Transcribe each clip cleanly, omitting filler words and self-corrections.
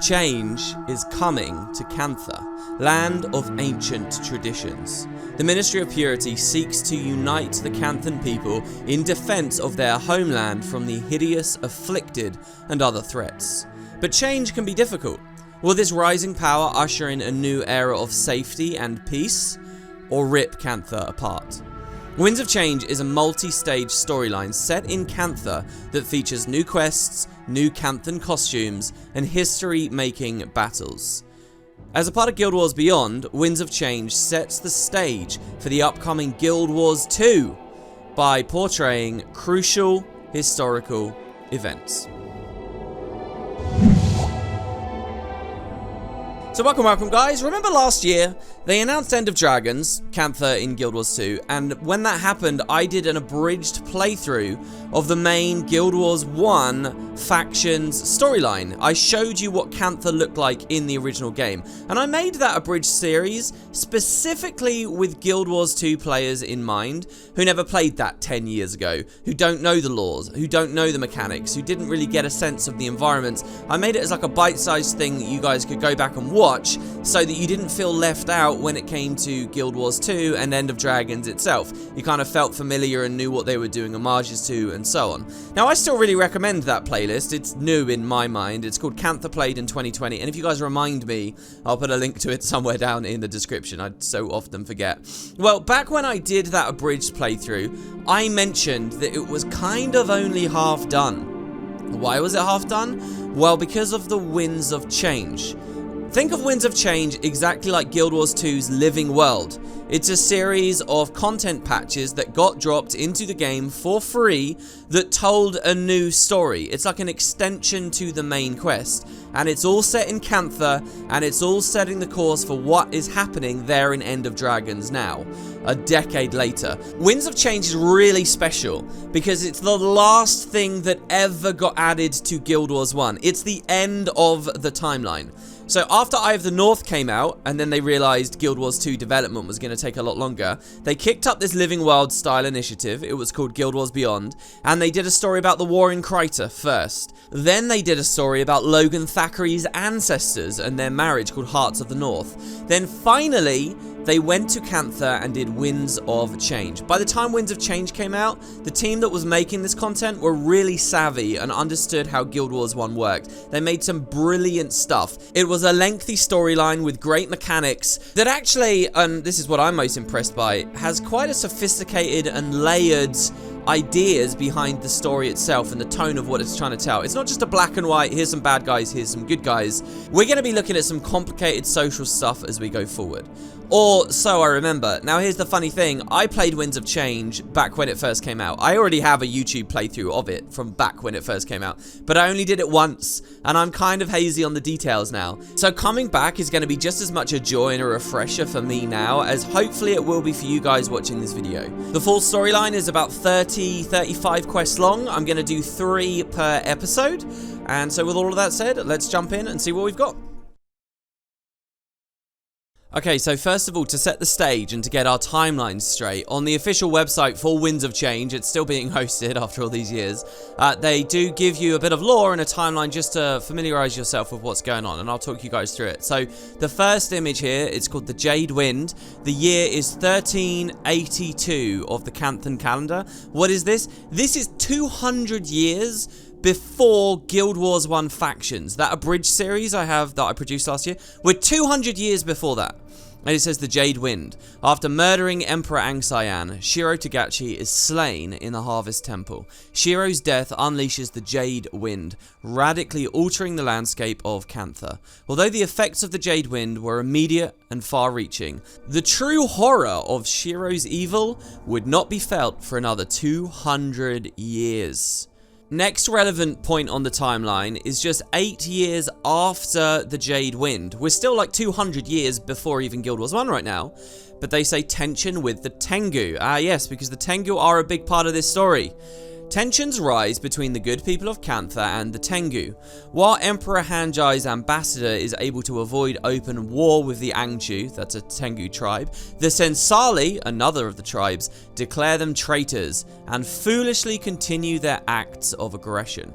Change is coming to Cantha, land of ancient traditions. The Ministry of Purity seeks to unite the Canthan people in defense of their homeland from the hideous, afflicted, and other threats. But change can be difficult. Will this rising power usher in a new era of safety and peace, or rip Cantha apart? Winds of Change is a multi-stage storyline set in Cantha that features new quests, new Canthan costumes, and history-making battles. As a part of Guild Wars Beyond, Winds of Change sets the stage for the upcoming Guild Wars 2 by portraying crucial historical events. So welcome guys. Remember last year, they announced End of Dragons, Cantha in Guild Wars 2, and when that happened, I did an abridged playthrough of the main Guild Wars 1 factions storyline. I showed you what Cantha looked like in the original game, and I made that abridged series specifically with Guild Wars 2 players in mind, who never played that 10 years ago, who don't know the laws, who don't know the mechanics, who didn't really get a sense of the environments. I made it as like a bite-sized thing that you guys could go back and watch, so that you didn't feel left out when it came to Guild Wars 2 and End of Dragons itself. You kind of felt familiar and knew what they were doing homages to and so on. Now I still really recommend that playlist. It's new in my mind. It's called Cantha Played in 2020, and if you guys remind me, I'll put a link to it somewhere down in the description. I so often forget. Well, back when I did that abridged playthrough, I mentioned that it was kind of only half done. Why was it half done? Well, because of the Winds of Change. Think of Winds of Change exactly like Guild Wars 2's Living World. It's a series of content patches that got dropped into the game for free that told a new story. It's like an extension to the main quest. And it's all set in Cantha, and it's all setting the course for what is happening there in End of Dragons now, a decade later. Winds of Change is really special because it's the last thing that ever got added to Guild Wars 1. It's the end of the timeline. So after Eye of the North came out, and then they realized Guild Wars 2 development was going to take a lot longer, they kicked up this Living World style initiative. It was called Guild Wars Beyond, and they did a story about the war in Cryta first. Then they did a story about Logan Thackeray's ancestors and their marriage called Hearts of the North. Then finally, they went to Cantha and did Winds of Change. By the time Winds of Change came out, the team that was making this content were really savvy and understood how Guild Wars 1 worked. They made some brilliant stuff. It was a lengthy storyline with great mechanics that actually, and this is what I'm most impressed by, has quite a sophisticated and layered ideas behind the story itself and the tone of what it's trying to tell. It's not just a black and white, here's some bad guys, here's some good guys. We're going to be looking at some complicated social stuff as we go forward. Or so I remember. Now here's the funny thing, I played Winds of Change back when it first came out. I already have a YouTube playthrough of it from back when it first came out, but I only did it once, and I'm kind of hazy on the details now. So coming back is going to be just as much a joy and a refresher for me now, as hopefully it will be for you guys watching this video. The full storyline is about 35 quests long. I'm going to do 3 per episode, and so with all of that said, let's jump in and see what we've got. Okay, so first of all, to set the stage and to get our timelines straight, on the official website for Winds of Change, it's still being hosted after all these years, they do give you a bit of lore and a timeline just to familiarize yourself with what's going on, and I'll talk you guys through it. So, the first image here, it's called the Jade Wind. The year is 1382 of the Canthan calendar. What is this? This is 200 years before Guild Wars 1 factions. That abridged series I have that I produced last year, we're 200 years before that. And it says the Jade Wind. After murdering Emperor Angsyan, Shiro Togachi is slain in the Harvest Temple. Shiro's death unleashes the Jade Wind, radically altering the landscape of Cantha. Although the effects of the Jade Wind were immediate and far-reaching, the true horror of Shiro's evil would not be felt for another 200 years. Next relevant point on the timeline is just 8 years after the Jade Wind. We're still like 200 years before even Guild Wars 1 right now, but they say tension with the Tengu. Ah yes, because the Tengu are a big part of this story. Tensions rise between the good people of Cantha and the Tengu. While Emperor Hanjai's ambassador is able to avoid open war with the Angju, that's a Tengu tribe, the Sensali, another of the tribes, declare them traitors and foolishly continue their acts of aggression.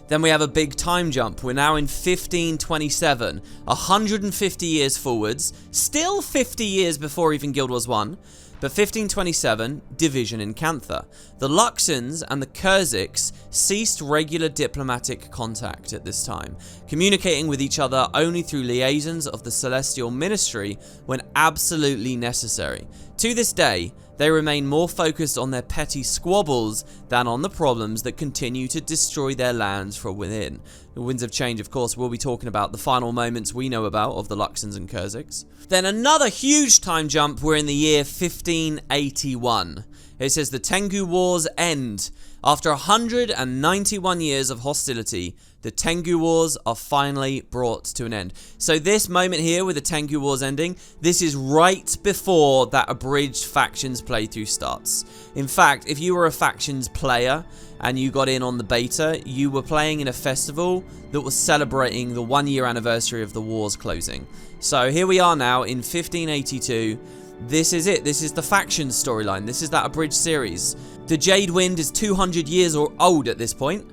Then we have a big time jump. We're now in 1527, 150 years forwards, still 50 years before even Guild Wars 1, but 1527, division in Cantha. The Luxons and the Kurziks ceased regular diplomatic contact at this time, communicating with each other only through liaisons of the Celestial Ministry when absolutely necessary. To this day, they remain more focused on their petty squabbles than on the problems that continue to destroy their lands from within. The Winds of Change, of course, we'll be talking about the final moments we know about of the Luxons and Kurziks. Then another huge time jump, we're in the year 1581. It says the Tengu Wars end. After 191 years of hostility, the Tengu Wars are finally brought to an end. So this moment here with the Tengu Wars ending, this is right before that abridged factions playthrough starts. In fact, if you were a factions player and you got in on the beta, you were playing in a festival that was celebrating the 1-year anniversary of the wars closing. So here we are now in 1582. This is it. This is the factions storyline. This is that abridged series. The Jade Wind is 200 years old at this point,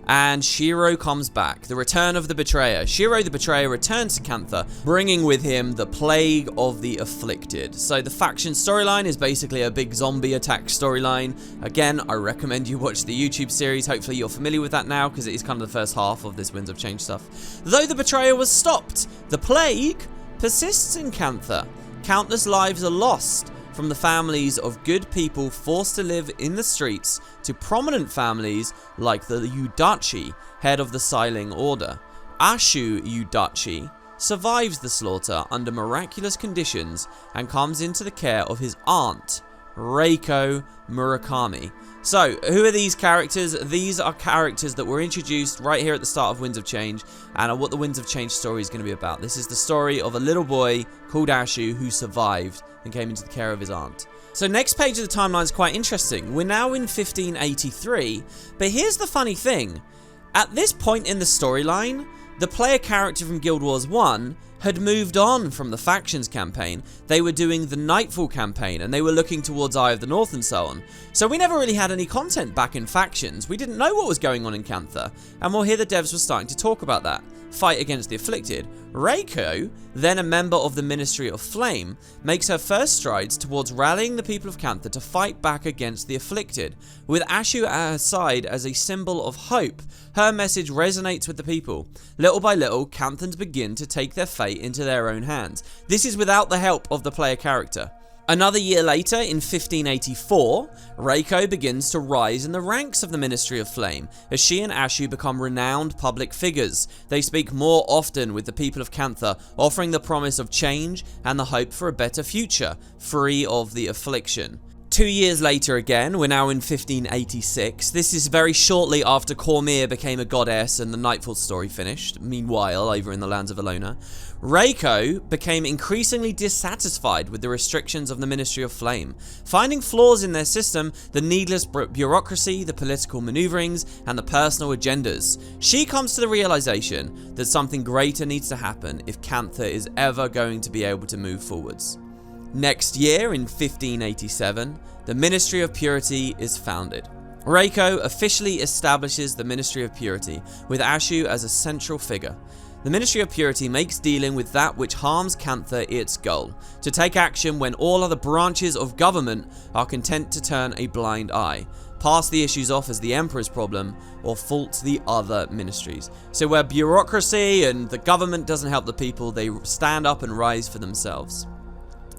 and Shiro comes back. The return of the Betrayer. Shiro the Betrayer returns to Cantha, bringing with him the Plague of the Afflicted. So the faction storyline is basically a big zombie attack storyline. Again, I recommend you watch the YouTube series. Hopefully you're familiar with that now, because it is kind of the first half of this Winds of Change stuff. Though the Betrayer was stopped, the Plague persists in Cantha. Countless lives are lost, from the families of good people forced to live in the streets to prominent families like the Yudachi, head of the Siling Order. Ashu Yudachi survives the slaughter under miraculous conditions and comes into the care of his aunt, Reiko Murakami. So, who are these characters? These are characters that were introduced right here at the start of Winds of Change, and are what the Winds of Change story is going to be about. This is the story of a little boy called Ashu who survived and came into the care of his aunt. So next page of the timeline is quite interesting. We're now in 1583, but here's the funny thing. At this point in the storyline, the player character from Guild Wars 1 had moved on from the factions campaign. They were doing the Nightfall campaign, and they were looking towards Eye of the North and so on. So we never really had any content back in factions. We didn't know what was going on in Cantha, and well, here the devs were starting to talk about that. Fight against the Afflicted. Reiko, then a member of the Ministry of Flame, makes her first strides towards rallying the people of Cantha to fight back against the Afflicted. With Ashu at her side as a symbol of hope, her message resonates with the people. Little by little, Canthans begin to take their fate into their own hands. This is without the help of the player character. Another year later, in 1584, Reiko begins to rise in the ranks of the Ministry of Flame, as she and Ashu become renowned public figures. They speak more often with the people of Cantha, offering the promise of change and the hope for a better future, free of the affliction. 2 years later again, we're now in 1586. This is very shortly after Cormyr became a goddess and the Nightfall story finished. Meanwhile, over in the lands of Alona, Reiko became increasingly dissatisfied with the restrictions of the Ministry of Flame. Finding flaws in their system, the needless bureaucracy, the political maneuverings, and the personal agendas, she comes to the realization that something greater needs to happen if Cantha is ever going to be able to move forwards. Next year, in 1587, the Ministry of Purity is founded. Reiko officially establishes the Ministry of Purity, with Ashu as a central figure. The Ministry of Purity makes dealing with that which harms Cantha its goal, to take action when all other branches of government are content to turn a blind eye, pass the issues off as the Emperor's problem, or fault the other ministries. So where bureaucracy and the government doesn't help the people, they stand up and rise for themselves.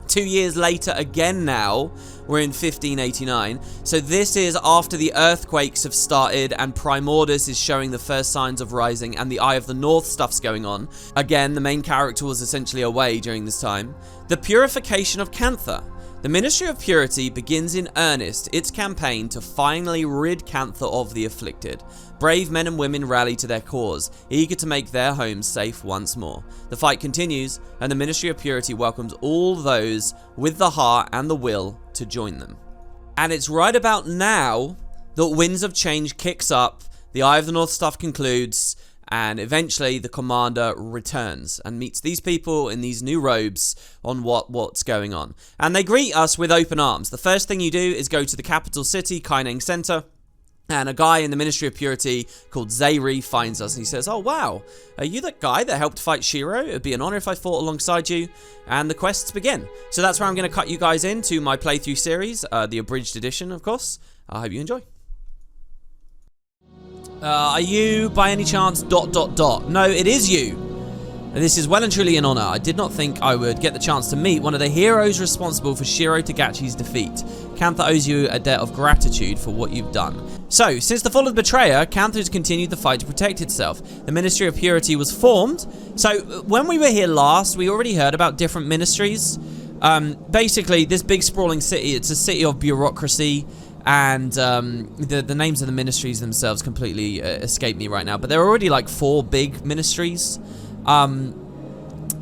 2 years later again now, we're in 1589. So this is after the earthquakes have started and Primordus is showing the first signs of rising and the Eye of the North stuff's going on. Again, the main character was essentially away during this time. The purification of Cantha. The Ministry of Purity begins in earnest its campaign to finally rid Cantha of the afflicted. Brave men and women rally to their cause, eager to make their homes safe once more. The fight continues, and the Ministry of Purity welcomes all those with the heart and the will to join them. And it's right about now that Winds of Change kicks up, the Eye of the North stuff concludes, and eventually the commander returns and meets these people in these new robes on what's going on. And they greet us with open arms. The first thing you do is go to the capital city, Kaineng Center, And a guy in the Ministry of Purity called Zairi finds us and he says, "Oh wow, are you the guy that helped fight Shiro? It'd be an honor if I fought alongside you." And the quests begin. So that's where I'm going to cut you guys into my playthrough series, the abridged edition, of course. I hope you enjoy. Are you, by any chance, ... No, it is you. This is well and truly an honor. I did not think I would get the chance to meet one of the heroes responsible for Shiro Togachi's defeat. Cantha owes you a debt of gratitude for what you've done. So, since the fall of the Betrayer, Cantha has continued the fight to protect itself. The Ministry of Purity was formed. So, when we were here last, we already heard about different ministries. Basically, this big sprawling city, it's a city of bureaucracy. And the names of the ministries themselves completely escape me right now. But there are already like 4 big ministries. And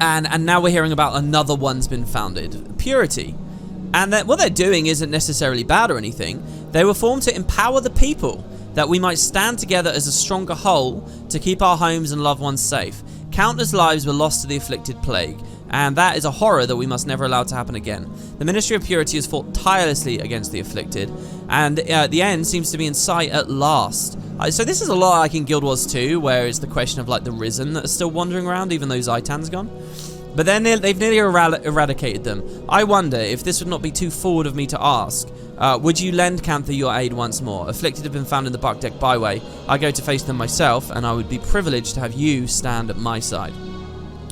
now we're hearing about another one's been founded, Purity. And that what they're doing isn't necessarily bad or anything. They were formed to empower the people, that we might stand together as a stronger whole to keep our homes and loved ones safe. Countless lives were lost to the afflicted plague, and that is a horror that we must never allow to happen again. The Ministry of Purity has fought tirelessly against the afflicted, and the end seems to be in sight at last. So this is a lot like in Guild Wars 2, where it's the question of like the Risen that are still wandering around, even though Zaitan's gone. But then they've nearly eradicated them. I wonder if this would not be too forward of me to ask. Would you lend Cantha your aid once more? Afflicted have been found in the Buckdeck Byway. I go to face them myself, and I would be privileged to have you stand at my side.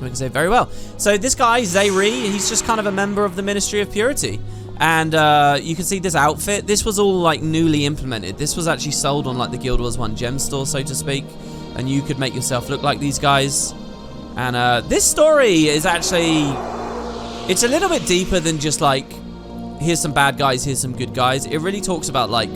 We can say very well. So this guy, Zairi, he's just kind of a member of the Ministry of Purity. And you can see this outfit. This was all like newly implemented. This was actually sold on like the Guild Wars 1 gem store, so to speak. And you could make yourself look like these guys. And this story is actually, it's a little bit deeper than just like, here's some bad guys, here's some good guys. It really talks about like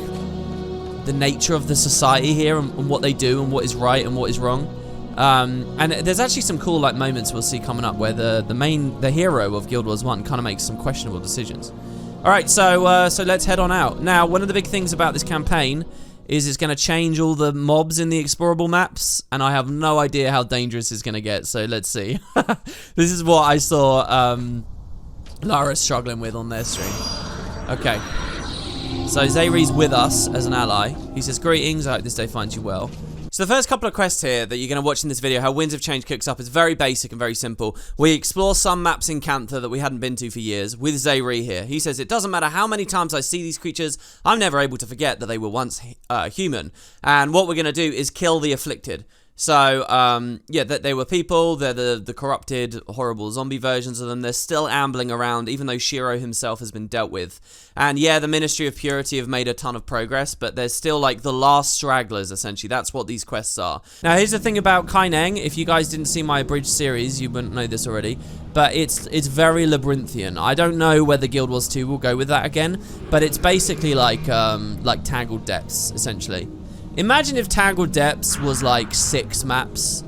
the nature of the society here and what they do and what is right and what is wrong. And there's actually some cool like moments we'll see coming up where the hero of Guild Wars 1 kind of makes some questionable decisions. All right, so let's head on out. Now, one of the big things about this campaign is it's going to change all the mobs in the explorable maps, and I have no idea how dangerous it's going to get, so let's see. This is what I saw Lara struggling with on their stream. Okay. So Zairi's with us as an ally. He says, "Greetings, I hope this day finds you well." So the first couple of quests here that you're going to watch in this video, how Winds of Change cooks up, is very basic and very simple. We explore some maps in Cantha that we hadn't been to for years with Zairi here. He says, "It doesn't matter how many times I see these creatures, I'm never able to forget that they were once human. And what we're going to do is kill the afflicted." So, yeah, that they were people, they're the corrupted, horrible zombie versions of them. They're still ambling around, even though Shiro himself has been dealt with. And yeah, the Ministry of Purity have made a ton of progress, but they're still like the last stragglers, essentially. That's what these quests are. Now, here's the thing about Kaineng. If you guys didn't see my abridged series, you wouldn't know this already. But it's very labyrinthian. I don't know whether Guild Wars 2 will go with that again, but it's basically like Tangled Depths, essentially. Imagine if Tangled Depths was like 6 maps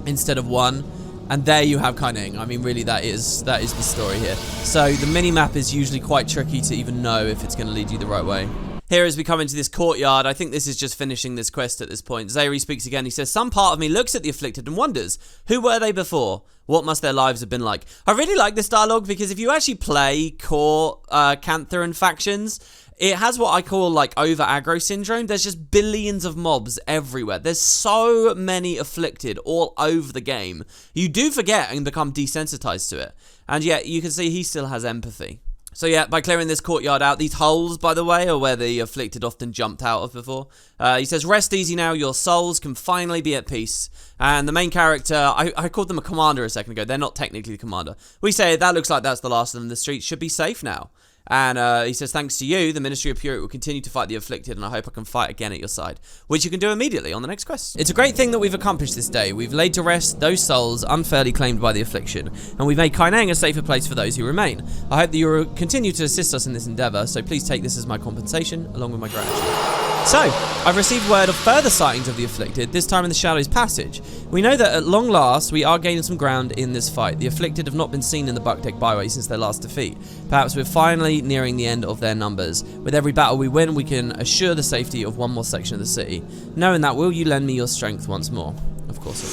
instead of 1, and there you have Kaineng. I mean, really, that is the story here. So the mini-map is usually quite tricky to even know if it's going to lead you the right way. Here, as we come into this courtyard, I think this is just finishing this quest at this point. Zairi speaks again. He says, "Some part of me looks at the afflicted and wonders, who were they before? What must their lives have been like?" I really like this dialogue because if you actually play core Cantha and factions, it has what I call like over aggro syndrome. There's just billions of mobs everywhere. There's so many afflicted all over the game. You do forget and become desensitized to it. And yet you can see he still has empathy. So yeah, by clearing this courtyard out, these holes, by the way, are where the afflicted often jumped out of before. He says, "Rest easy now, your souls can finally be at peace." And the main character, I called them a commander a second ago. They're not technically the commander. We say, "That looks like that's the last of them. The streets should be safe now." And he says, "Thanks to you, the Ministry of Purity will continue to fight the afflicted, and I hope I can fight again at your side," which you can do immediately on the next quest. It's a great thing that we've accomplished this day. We've laid to rest those souls unfairly claimed by the affliction, and we've made Kaineng a safer place for those who remain. I hope that you will continue to assist us in this endeavor, so please take this as my compensation, along with my gratitude. So, I've received word of further sightings of the afflicted, this time in the Shadows Passage. We know that at long last, we are gaining some ground in this fight. The afflicted have not been seen in the Buckdeck Byway since their last defeat. Perhaps we're finally nearing the end of their numbers. With every battle we win, we can assure the safety of one more section of the city. Knowing that, will you lend me your strength once more? Of course I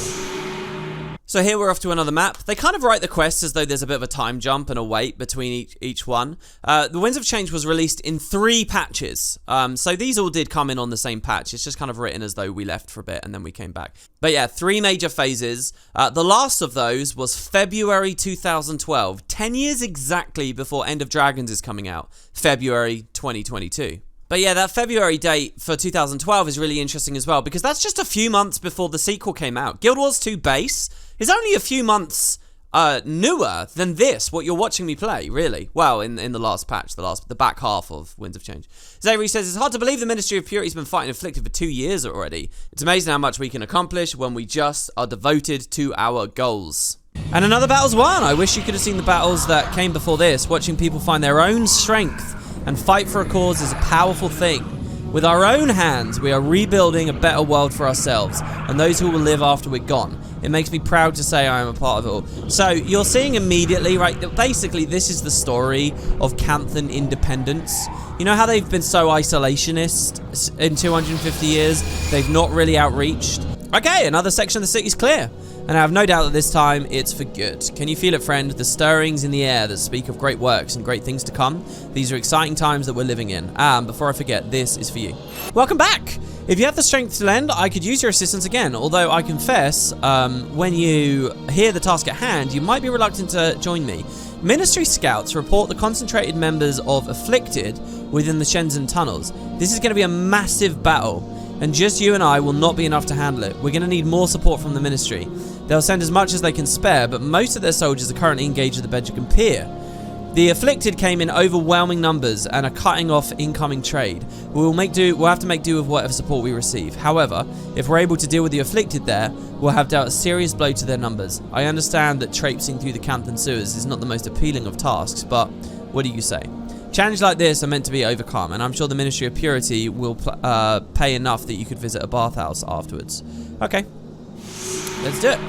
will. So here we're off to another map. They kind of write the quests as though there's a bit of a time jump and a wait between each one. The Winds of Change was released in 3 patches. So these all did come in on the same patch. It's just kind of written as though we left for a bit and then we came back. But yeah, 3 major phases. The last of those was February 2012. 10 years exactly before End of Dragons is coming out. February 2022. But yeah, that February date for 2012 is really interesting as well, because that's just a few months before the sequel came out. Guild Wars 2 Base is only a few months newer than this, what you're watching me play, really. Well, in the last patch, the back half of Winds of Change. Zayri says, it's hard to believe the Ministry of Purity has been fighting Afflicted for 2 years already. It's amazing how much we can accomplish when we just are devoted to our goals. And another battle's won. I wish you could have seen the battles that came before this. Watching people find their own strength and fight for a cause is a powerful thing. With our own hands, we are rebuilding a better world for ourselves and those who will live after we're gone. It makes me proud to say I am a part of it all. So you're seeing immediately, right, that basically this is the story of Canthan independence. You know how they've been so isolationist in 250 years? They've not really outreached. Okay, another section of the city's clear. And I have no doubt that this time it's for good. Can you feel it, friend? The stirrings in the air that speak of great works and great things to come. These are exciting times that we're living in. And before I forget, this is for you. Welcome back! If you have the strength to lend, I could use your assistance again. Although I confess, when you hear the task at hand, you might be reluctant to join me. Ministry scouts report the concentrated members of Afflicted within the Shenzhen tunnels. This is going to be a massive battle. And just you and I will not be enough to handle it. We're going to need more support from the Ministry. They'll send as much as they can spare, but most of their soldiers are currently engaged with the Bedrican Pier. The Afflicted came in overwhelming numbers and are cutting off incoming trade. We'll have to make do with whatever support we receive. However, if we're able to deal with the Afflicted there, we'll have dealt a serious blow to their numbers. I understand that traipsing through the Cantha sewers is not the most appealing of tasks, but what do you say? Challenges like this are meant to be overcome, and I'm sure the Ministry of Purity will pay enough that you could visit a bathhouse afterwards. Okay, let's do it.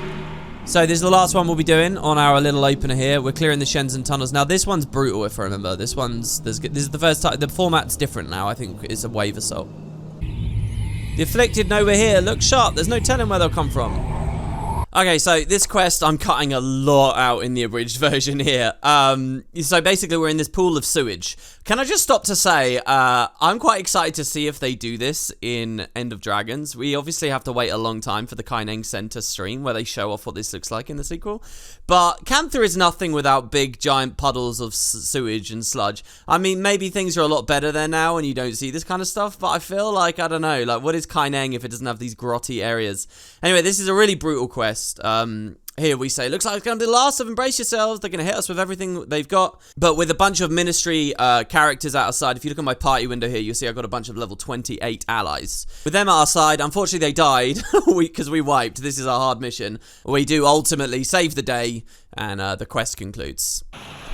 So this is the last one we'll be doing on our little opener here. We're clearing the Shenzhen tunnels. Now this one's brutal, if I remember. This is the first time. The format's different now. I think it's a wave assault. The Afflicted know we're here. Look sharp. There's no telling where they'll come from. Okay, so this quest, I'm cutting a lot out in the abridged version here. So basically, we're in this pool of sewage. Can I just stop to say, I'm quite excited to see if they do this in End of Dragons. We obviously have to wait a long time for the Kaineng Center stream, where they show off what this looks like in the sequel. But Cantha is nothing without big, giant puddles of sewage and sludge. I mean, maybe things are a lot better there now, and you don't see this kind of stuff, but I feel like, I don't know, like, what is Kaineng if it doesn't have these grotty areas? Anyway, this is a really brutal quest. Here we say, looks like it's going to be the last of Embrace Yourselves. They're going to hit us with everything they've got, but with a bunch of Ministry characters at our side. If you look at my party window here, you'll see I've got a bunch of level 28 allies. With them at our side, unfortunately they died because we wiped. This is our hard mission. We do ultimately save the day, and the quest concludes.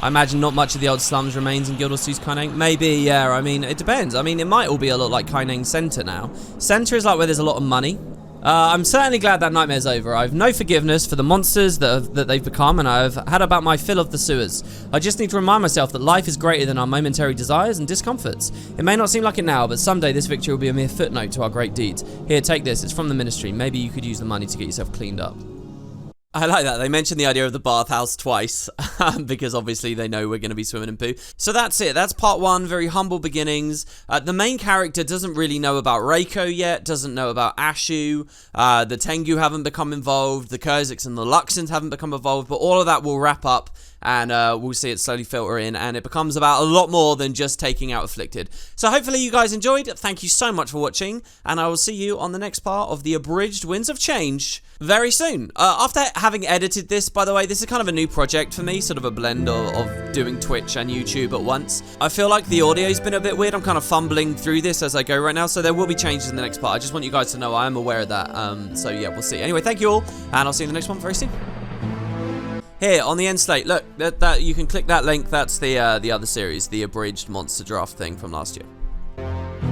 I imagine not much of the old slums remains in Guild Wars 2's Kaineng. Maybe, yeah, I mean, it depends. I mean, it might all be a lot like Kaineng Center now. Center is like where there's a lot of money. I'm certainly glad that nightmare's over. I've no forgiveness for the monsters that they've become, and I've had about my fill of the sewers. I just need to remind myself that life is greater than our momentary desires and discomforts. It may not seem like it now, but someday this victory will be a mere footnote to our great deeds. Here, take this. It's from the Ministry. Maybe you could use the money to get yourself cleaned up. I like that. They mentioned the idea of the bathhouse twice because obviously they know we're going to be swimming in poo. So that's it. That's part one. Very humble beginnings. The main character doesn't really know about Reiko yet, doesn't know about Ashu. The Tengu haven't become involved. The Kurziks and the Luxons haven't become involved, but all of that will wrap up and we'll see it slowly filter in, and it becomes about a lot more than just taking out Afflicted. So hopefully you guys enjoyed. Thank you so much for watching, and I will see you on the next part of the abridged Winds of Change very soon. After having edited this, by the way, this is kind of a new project for me, sort of a blend of doing Twitch and YouTube at once. I feel like the audio's been a bit weird. I'm kind of fumbling through this as I go right now, so there will be changes in the next part. I just want you guys to know I am aware of that. So yeah, we'll see. Anyway, thank you all, and I'll see you in the next one very soon. Here, on the end slate, look, that you can click that link. That's the other series, the abridged monster draft thing from last year.